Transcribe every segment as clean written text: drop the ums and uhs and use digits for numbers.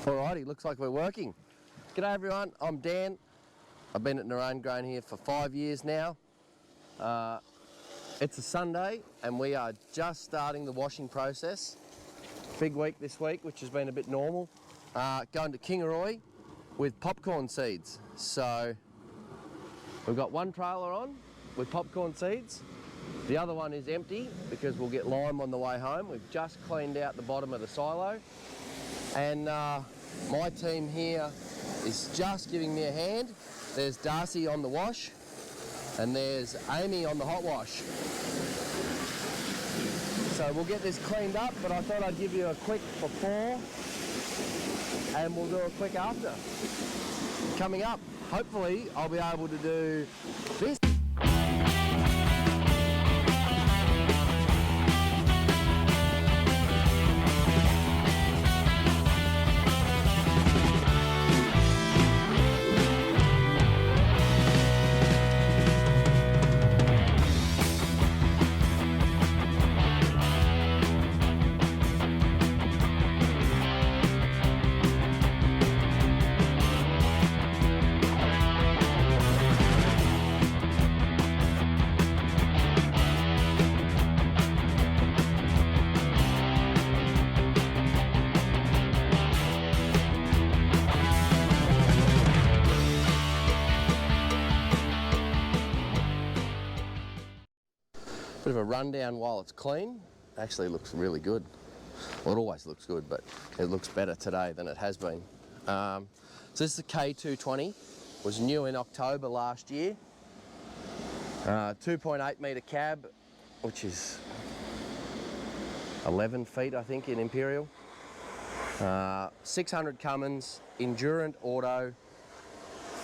Alrighty, looks like we're working. G'day everyone, I'm Dan. I've been at Narone Grain here for 5 years now. It's a Sunday and we are just starting the washing process. Big week this week, which has been a bit normal. Going to Kingaroy with popcorn seeds. So we've got one trailer on with popcorn seeds. The other one is empty because we'll get lime on the way home. We've just cleaned out the bottom of the silo. And my team here is just giving me a hand. There's Darcy on the wash and there's Amy on the hot wash. So we'll get this cleaned up, but I thought I'd give you a quick before and we'll do a quick after. Coming up, hopefully I'll be able to do this. Bit of a rundown while it's clean. Actually looks really good. Well, it always looks good, but it looks better today than it has been. So this is a K220. Was new in October last year. 2.8 metre cab, which is 11 feet, I think, in Imperial. 600 Cummins, Endurant Auto,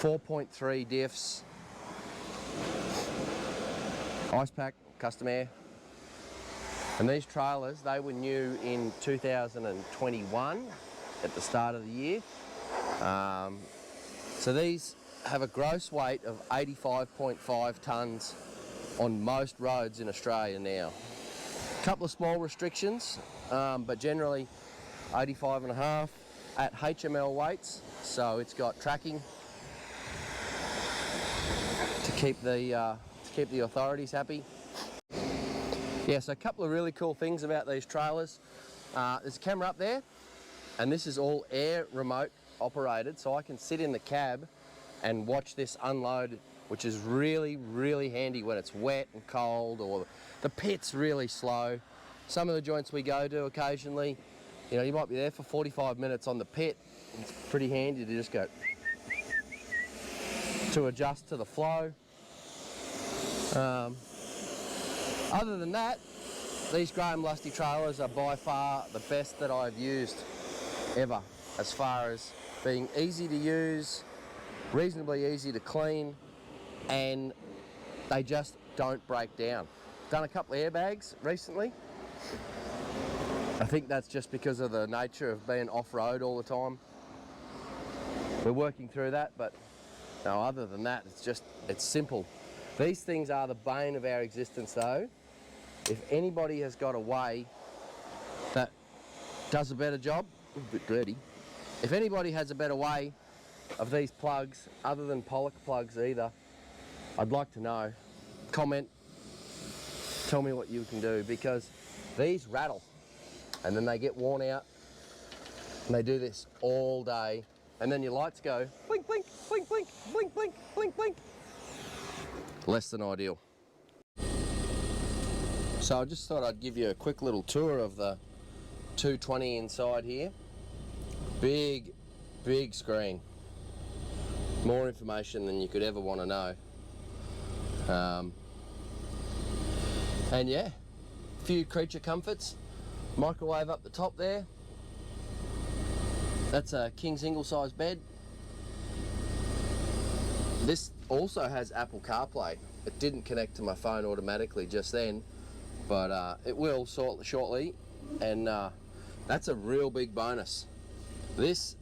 4.3 diffs, ice pack, custom air. And these trailers, they were new in 2021 at the start of the year. So these have a gross weight of 85.5 tonnes on most roads in Australia now. A couple of small restrictions, but generally 85.5 at HML weights. So it's got tracking to keep the authorities happy. Yeah, so a couple of really cool things about these trailers. There's a camera up there, and this is all air remote operated, so I can sit in the cab and watch this unload, which is really, really handy when it's wet and cold or the pit's really slow. Some of the joints we go to occasionally, you know, you might be there for 45 minutes on the pit. It's pretty handy to just go to adjust to the flow. Other than that, these Graham Lusty trailers are by far the best that I've used ever, as far as being easy to use, reasonably easy to clean, and they just don't break down. Done a couple of airbags recently. I think that's just because of the nature of being off-road all the time. We're working through that, but no, other than that, it's simple. These things are the bane of our existence though. If anybody has got a way that does a better job, a bit dirty, if anybody has a better way of these plugs, other than Pollock plugs either, I'd like to know. Comment, tell me what you can do, because these rattle and then they get worn out and they do this all day, and then your lights go blink, blink, blink, blink, blink, blink, blink, blink. Less than ideal. So I just thought I'd give you a quick little tour of the 220 inside here. Big, big screen. More information than you could ever want to know. And yeah, a few creature comforts. Microwave up the top there. That's a king single size bed. This also has Apple CarPlay. It didn't connect to my phone automatically just then, but it will shortly, and that's a real big bonus. This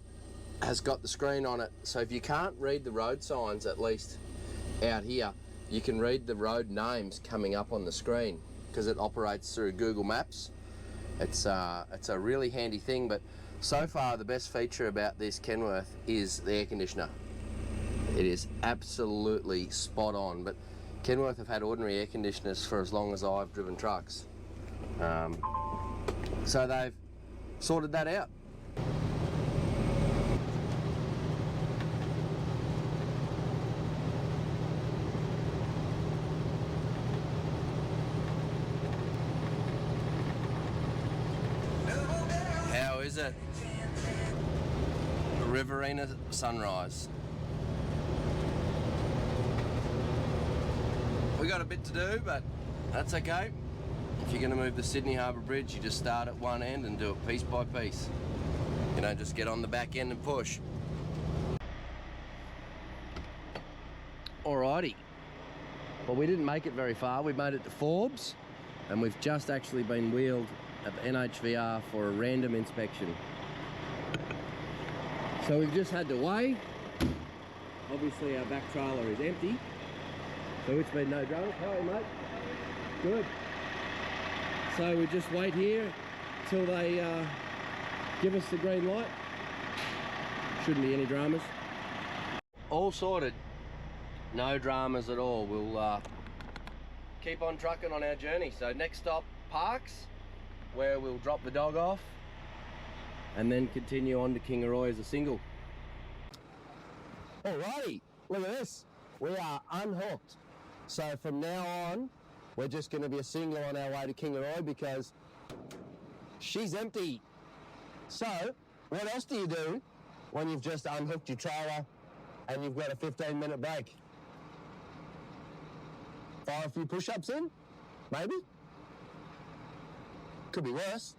has got the screen on it, so if you can't read the road signs, at least out here, you can read the road names coming up on the screen because it operates through Google Maps. It's a really handy thing, but So far, the best feature about this Kenworth is the air conditioner. It is absolutely spot on, but Kenworth have had ordinary air conditioners for as long as I've driven trucks. So they've sorted that out. How is it? Riverina sunrise. We got a bit to do, but that's okay. If you're going to move the Sydney Harbour Bridge, you just start at one end and do it piece by piece. You don't just get on the back end and push. Alrighty. Well, we didn't make it very far. We made it to Forbes, and we've just actually been wheeled at the NHVR for a random inspection. So we've just had to weigh. Obviously our back trailer is empty, so it's been no drama. How are you, mate? Good. So we just wait here till they give us the green light. Shouldn't be any dramas. All sorted. No dramas at all. We'll keep on trucking on our journey. So next stop, Parks, where we'll drop the dog off and then continue on to Kingaroy as a single. Alrighty, look at this. We are unhooked. So from now on, we're just going to be a single on our way to Kingaroy because she's empty. So, what else do you do when you've just unhooked your trailer and you've got a 15-minute break? Fire a few push-ups in? Maybe? Could be worse.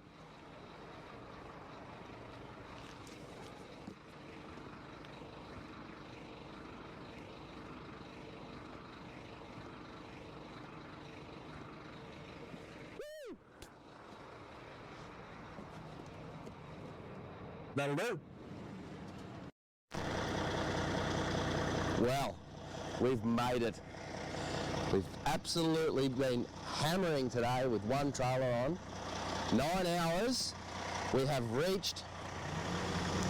That'll do. Well, we've made it. We've absolutely been hammering today with one trailer on. 9 hours. We have reached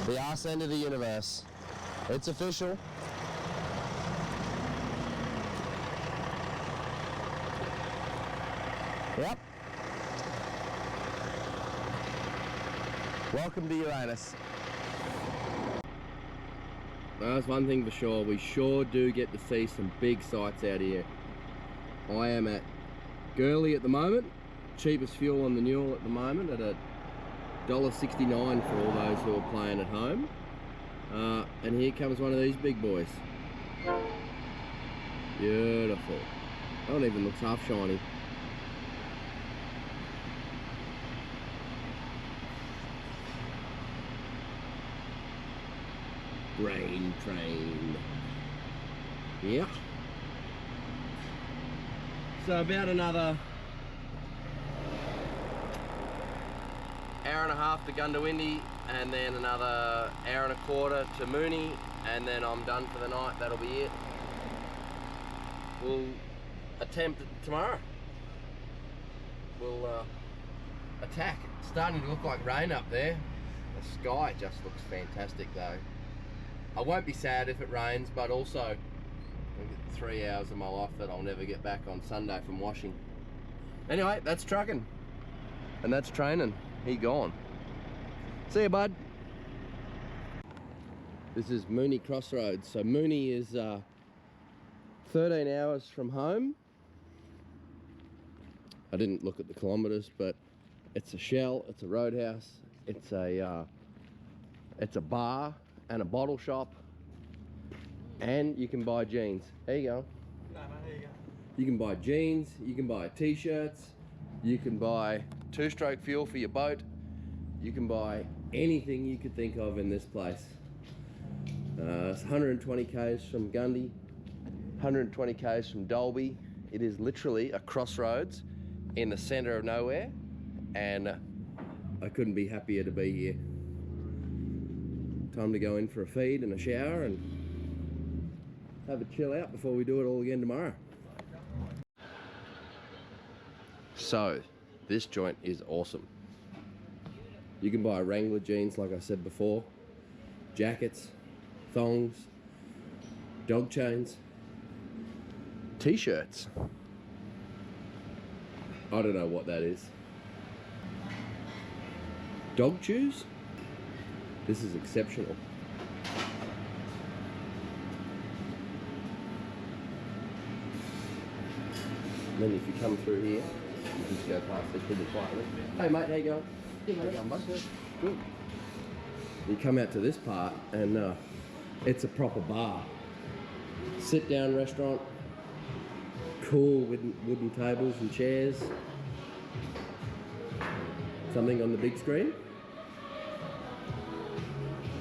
the arse end of the universe. It's official. Yep. Welcome to Uranus. That's one thing for sure, we sure do get to see some big sights out here. I am at Gurley at the moment, cheapest fuel on the Newell at the moment at $1.69 for all those who are playing at home. And here comes one of these big boys. Beautiful. That one even looks half shiny. Grain train. Yeah. So about another hour and a half to Gundawindi, and then another hour and a quarter to Mooney, and then I'm done for the night. That'll be it. We'll attempt it tomorrow. We'll attack. It's starting to look like rain up there. The sky just looks fantastic though. I won't be sad if it rains, but also I'll get 3 hours of my life that I'll never get back on Sunday from washing. Anyway, that's trucking. And that's training. He gone. See ya, bud. This is Mooney Crossroads. So Mooney is 13 hours from home. I didn't look at the kilometres, but it's a Shell, it's a Roadhouse, it's a bar and a bottle shop, and you can buy jeans. There you go. No, there you go. You can buy jeans, you can buy t-shirts, you can buy two-stroke fuel for your boat, you can buy anything you could think of in this place. It's 120 k's from Gundy, 120 k's from Dalby. It is literally a crossroads in the centre of nowhere, and I couldn't be happier to be here. Time to go in for a feed and a shower and have a chill out before we do it all again tomorrow. So, this joint is awesome. You can buy Wrangler jeans, like I said before, jackets, thongs, dog chains, t-shirts. I don't know what that is. Dog chews? This is exceptional. And then if you come through here, you just go past these people quietly. Hey mate, how you going? Good mate, how you going, bud? Good. You come out to this part and it's a proper bar. Sit down restaurant, cool wooden tables and chairs. Something on the big screen.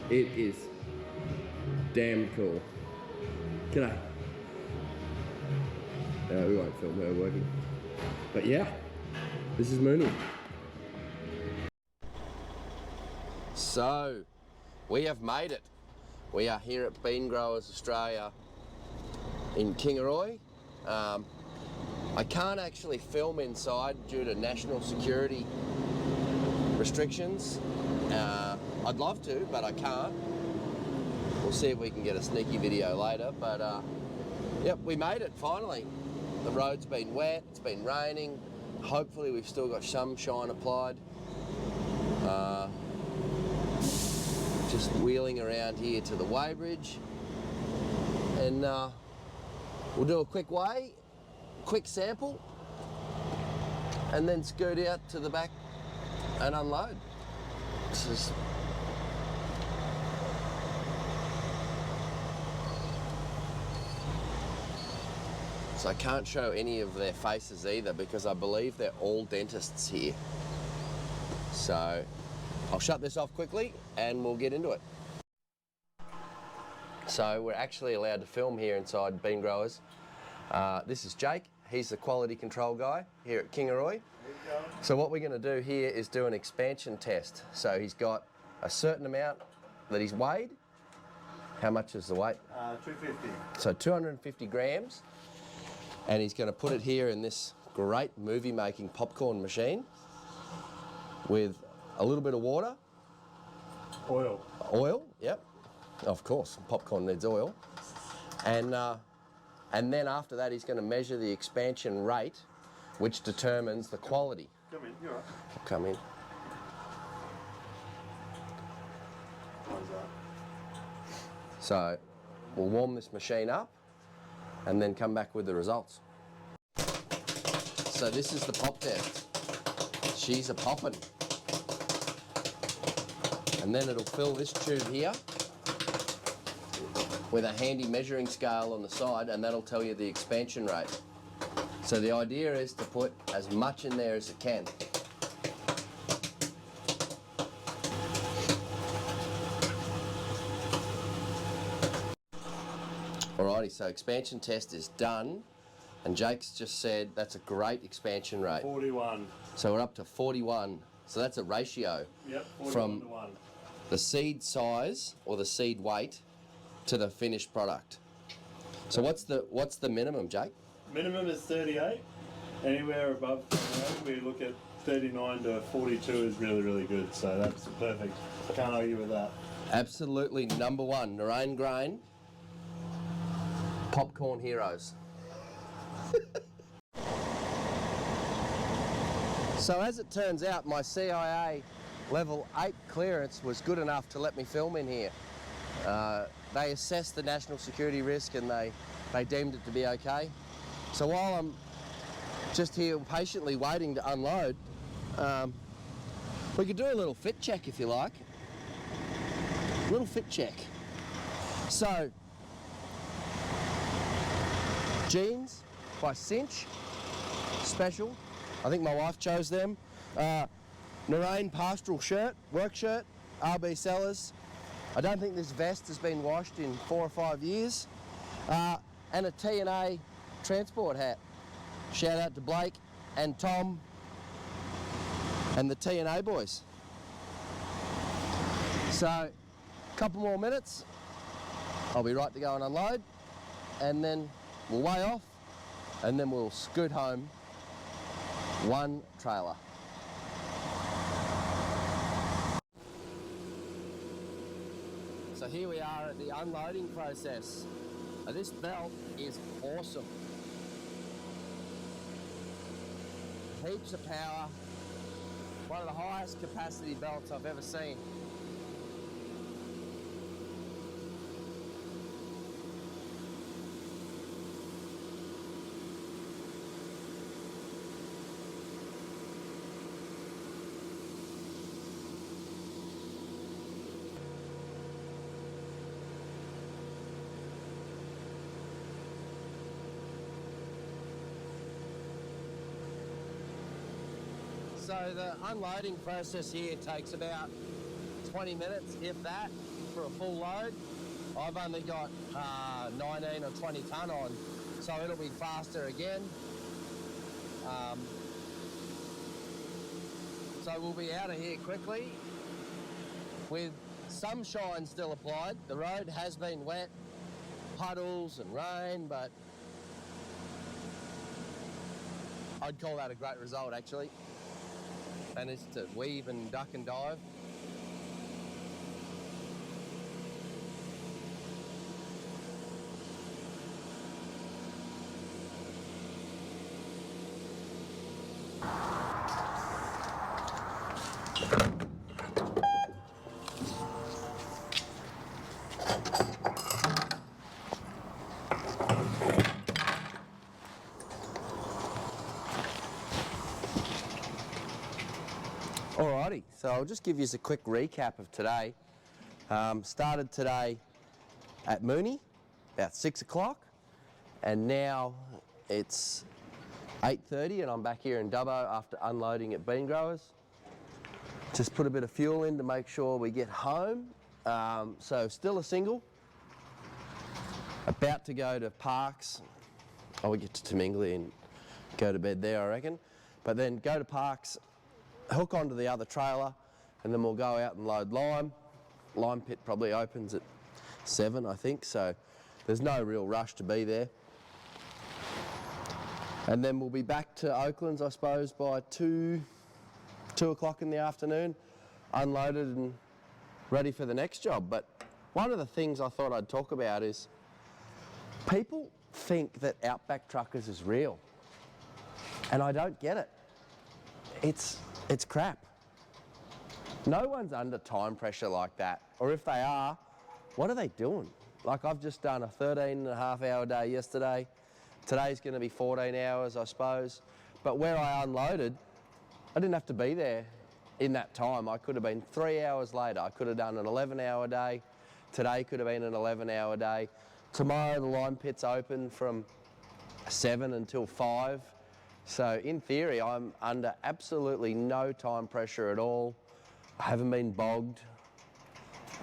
It is damn cool. G'day. We won't film, we're working. But yeah, this is Mooney. So, we have made it. We are here at Bean Growers Australia in Kingaroy. I can't actually film inside due to national security restrictions. I'd love to, but I can't. We'll see if we can get a sneaky video later, but yep, we made it finally. The road's been wet, it's been raining. Hopefully we've still got some shine applied. Just wheeling around here to the weighbridge, and we'll do a quick weigh, quick sample, and then scoot out to the back and unload. So I can't show any of their faces either because I believe they're all dentists here. So I'll shut this off quickly and we'll get into it. So we're actually allowed to film here inside Bean Growers. This is Jake. He's the quality control guy here at Kingaroy. So what we're going to do here is do an expansion test. So he's got a certain amount that he's weighed. How much is the weight? 250. So 250 grams. And he's going to put it here in this great movie-making popcorn machine with a little bit of water. Oil. Oil, yep. Of course, popcorn needs oil. And then after that, he's going to measure the expansion rate, which determines the quality. Come in, you're right. I'll come in. How's that? So we'll warm this machine up and then come back with the results. So this is the pop test. She's a poppin'. And then it'll fill this tube here with a handy measuring scale on the side, and that'll tell you the expansion rate. So the idea is to put as much in there as it can. Alrighty, so expansion test is done, and Jake's just said that's a great expansion rate. 41. So we're up to 41. So that's a ratio. Yep, 41 from to 1. The seed size or the seed weight to the finished product. So what's the minimum, Jake? Minimum is 38. Anywhere above, we look at 39 to 42 is really, really good. So that's perfect. Can't argue with that. Absolutely number one, Narain Grain, popcorn heroes. So as it turns out, my CIA level 8 clearance was good enough to let me film in here. They assessed the national security risk and they deemed it to be okay. So while I'm just here patiently waiting to unload, we could do a little fit check if you like. A little fit check. So, jeans by Cinch, special. I think my wife chose them. Narain pastoral shirt, work shirt, RB Sellers. I don't think this vest has been washed in 4 or 5 years. And a T&A transport hat. Shout out to Blake and Tom and the T&A boys. So, a couple more minutes, I'll be right to go and unload, and then we'll weigh off, and then we'll scoot home 1 trailer. So here we are at the unloading process. Now this belt is awesome. Heaps of power. One of the highest capacity belts I've ever seen. So the unloading process here takes about 20 minutes, if that, for a full load. I've only got 19 or 20 tonne on, so it'll be faster again. So we'll be out of here quickly with some shine still applied. The road has been wet, puddles and rain, but I'd call that a great result actually. Managed to weave and duck and dive. Alrighty, so I'll just give you a quick recap of today. Started today at Mooney, about 6 o'clock, and now it's 8:30 and I'm back here in Dubbo after unloading at Bean Growers. Just put a bit of fuel in to make sure we get home. So still a single. About to go to Parks. I will get to Tamingley and go to bed there, I reckon. But then go to Parks, hook onto the other trailer, and then we'll go out and load lime. Lime pit probably opens at 7, I think, so there's no real rush to be there. And then we'll be back to Oaklands, I suppose, by 2 o'clock in the afternoon, unloaded and ready for the next job. But one of the things I thought I'd talk about is people think that Outback Truckers is real, and I don't get it. It's crap. No one's under time pressure like that. Or if they are, what are they doing? Like I've just done a 13.5-hour day yesterday. Today's going to be 14 hours, I suppose. But where I unloaded, I didn't have to be there in that time. I could have been 3 hours later. I could have done an 11-hour day. Today could have been an 11-hour day. Tomorrow the lime pit's open from 7 until 5. So in theory, I'm under absolutely no time pressure at all. I haven't been bogged.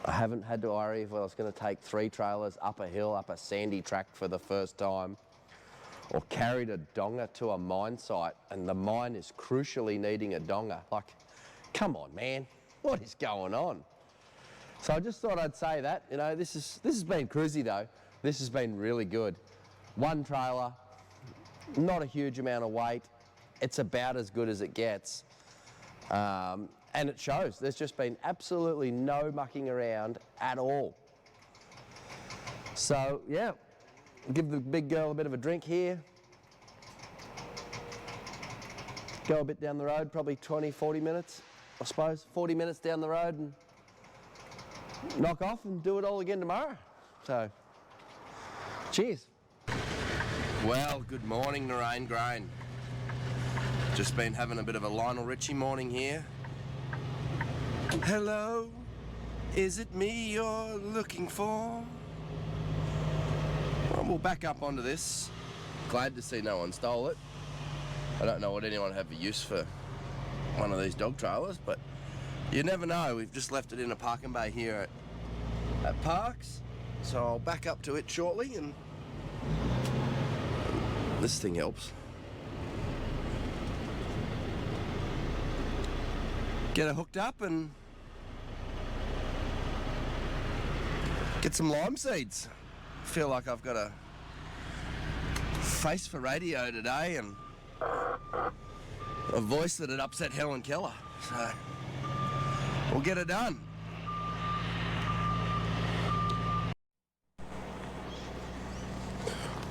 I haven't had to worry if I was going to take 3 trailers up a hill, up a sandy track for the first time, or carried a donger to a mine site and the mine is crucially needing a donger. Like, come on, man, what is going on? So I just thought I'd say that. You know, this has been cruisy though. This has been really good. One trailer, not a huge amount of weight. It's about as good as it gets. And it shows. There's just been absolutely no mucking around at all. So yeah, give the big girl a bit of a drink here. Go a bit down the road, probably 20, 40 minutes, I suppose. 40 minutes down the road and knock off and do it all again tomorrow. So, cheers. Well, good morning, Narain Grain. Just been having a bit of a Lionel Richie morning here. Hello, is it me you're looking for? Well, we'll back up onto this. Glad to see no one stole it. I don't know what anyone would have a use for one of these dog trailers, but you never know. We've just left it in a parking bay here at Parks, so I'll back up to it shortly, and this thing helps. Get it hooked up and get some lime seeds. Feel like I've got a face for radio today and a voice that had upset Helen Keller. So we'll get it done.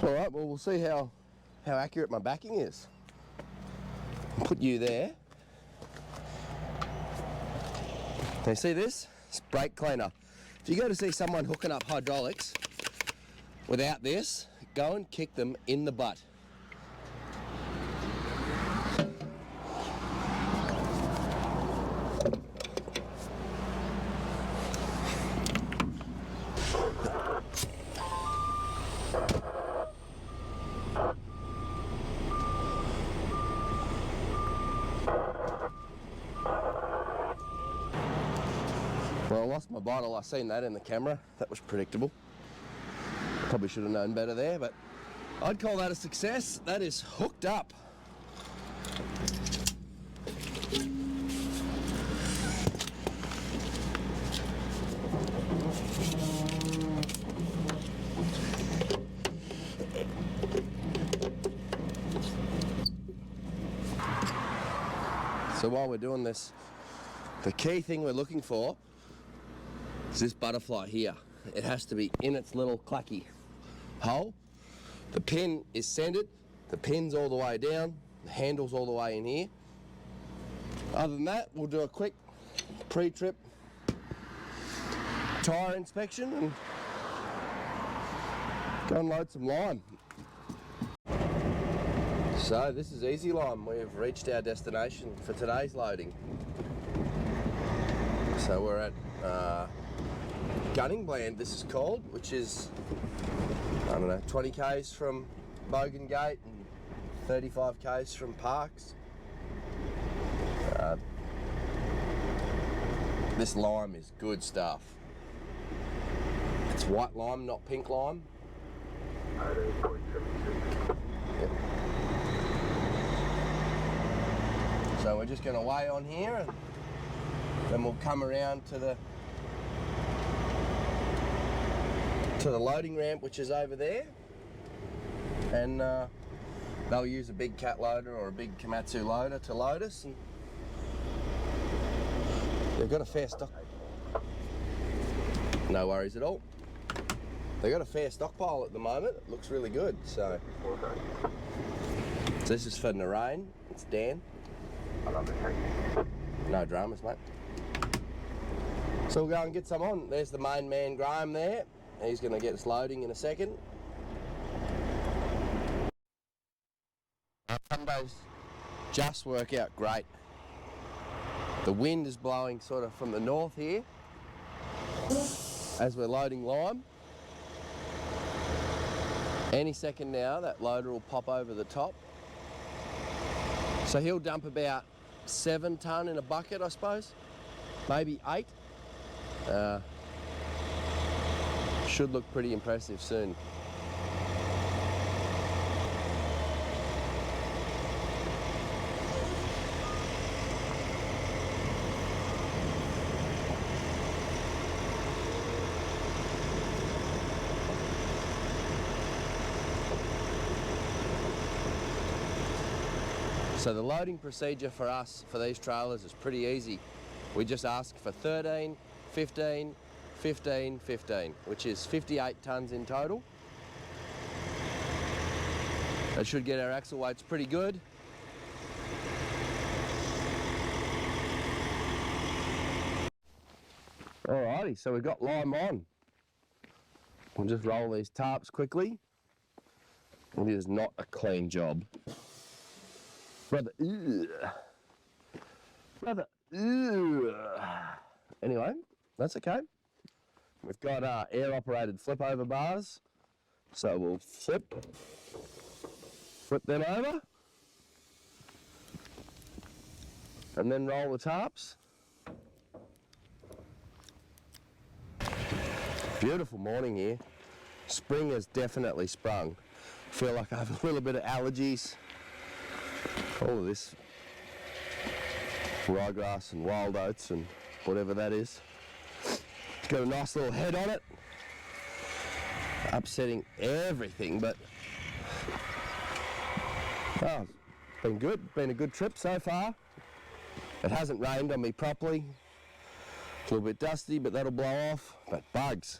Alright, well we'll see how accurate my backing is. Put you there. Can you see this? It's brake cleaner. If you go to see someone hooking up hydraulics without this, go and kick them in the butt. Well, I lost my bottle. I seen that in the camera. That was predictable. Probably should have known better there, but I'd call that a success. That is hooked up. So while we're doing this, the key thing we're looking for is this butterfly here. It has to be in its little clacky hole. The pin is centered, the pin's all the way down, the handle's all the way in here. Other than that, we'll do a quick pre-trip tyre inspection and go and load some lime. So this is Easy Lime. We've reached our destination for today's loading. So we're at Gunningland, this is called, which is, I don't know, 20 k's from Bogan Gate and 35 k's from Parks. This lime is good stuff. It's white lime, not pink lime. Yep. So we're just going to weigh on here and then we'll come around to the loading ramp, which is over there, and they'll use a big cat loader or a big Komatsu loader to load us, and they've got a fair stock. No worries at all. They've got a fair stockpile at the moment. It looks really good. So this is for Narain. It's Dan. No dramas, mate. So we'll go and get some on. There's the main man, Graham, there. He's going to get us loading in a second. Our Mondays just work out great. The wind is blowing sort of from the north here as we're loading lime. Any second now, that loader will pop over the top. So he'll dump about 7 tonne in a bucket, I suppose, maybe 8. Should look pretty impressive soon. So the loading procedure for us, for these trailers, is pretty easy. We just ask for 13, 15, 15, 15, which is 58 tonnes in total. That should get our axle weights pretty good. Alrighty, so we've got lime on. We'll just roll these tarps quickly. It is not a clean job. Brother, anyway, that's okay. We've got air-operated flip-over bars, so we'll flip them over, and then roll the tarps. Beautiful morning here. Spring has definitely sprung. I feel like I have a little bit of allergies. All of this ryegrass and wild oats and whatever that is. It's got a nice little head on it. Upsetting everything, but oh, it's been good. Been a good trip so far. It hasn't rained on me properly. It's a little bit dusty, but that'll blow off. But bugs.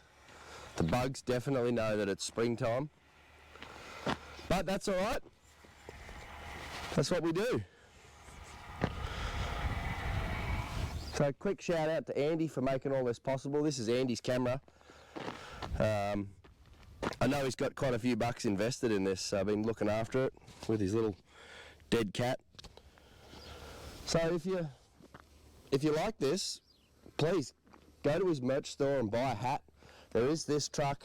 The bugs definitely know that it's springtime. But that's all right. That's what we do. So quick shout out to Andy for making all this possible. This is Andy's camera. I know he's got quite a few bucks invested in this. I've been looking after it with his little dead cat. So if you like this, please go to his merch store and buy a hat. There is this truck,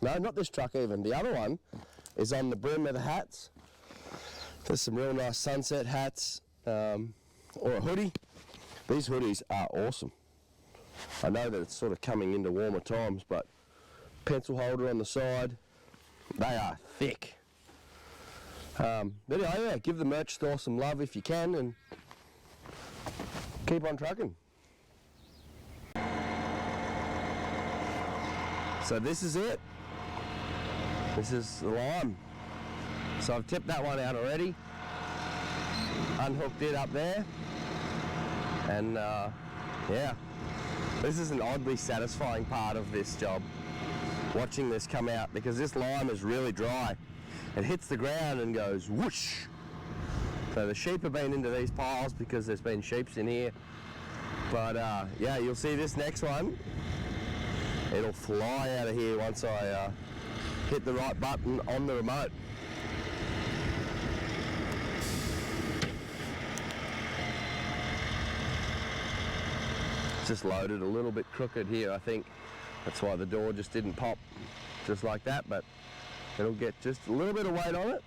no, not this truck even, the other one is on the brim of the hats. There's some real nice sunset hats, or a hoodie. These hoodies are awesome. I know that it's sort of coming into warmer times, but pencil holder on the side, they are thick. But anyway, yeah, give the merch store some love if you can, and keep on trucking. So this is it. This is the lime. So I've tipped that one out already, unhooked it up there, and yeah, this is an oddly satisfying part of this job, watching this come out, because this lime is really dry. It hits the ground and goes whoosh. So the sheep have been into these piles because there's been sheeps in here, but yeah, you'll see this next one, it'll fly out of here once I hit the right button on the remote. Just loaded a little bit crooked here, I think. That's why the door just didn't pop just like that, but it'll get just a little bit of weight on it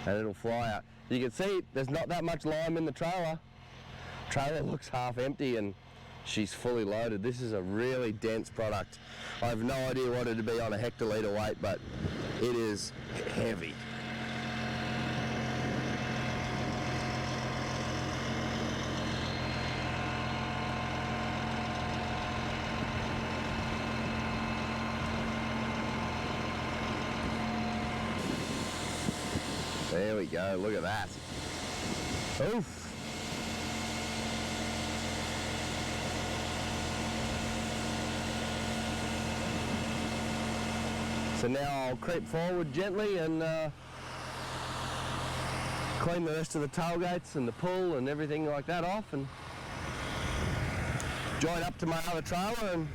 and it'll fly out. You can see there's not that much lime in the trailer. Trailer looks half empty and she's fully loaded. This is a really dense product. I have no idea what it'd be on a hectolitre weight, but it is heavy. There we go, look at that. Oof. So now I'll creep forward gently and clean the rest of the tailgates and the pull and everything like that off, and join up to my other trailer and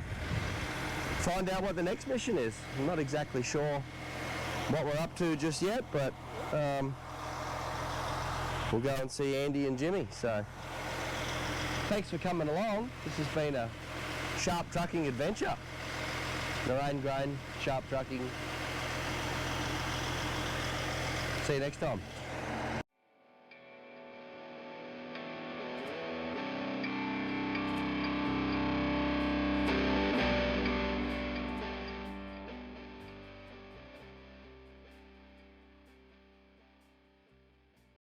find out what the next mission is. I'm not exactly sure what we're up to just yet, but we'll go and see Andy and Jimmy. So thanks for coming along. This has been a sharp trucking adventure. Narain Grain, sharp trucking. See you next time.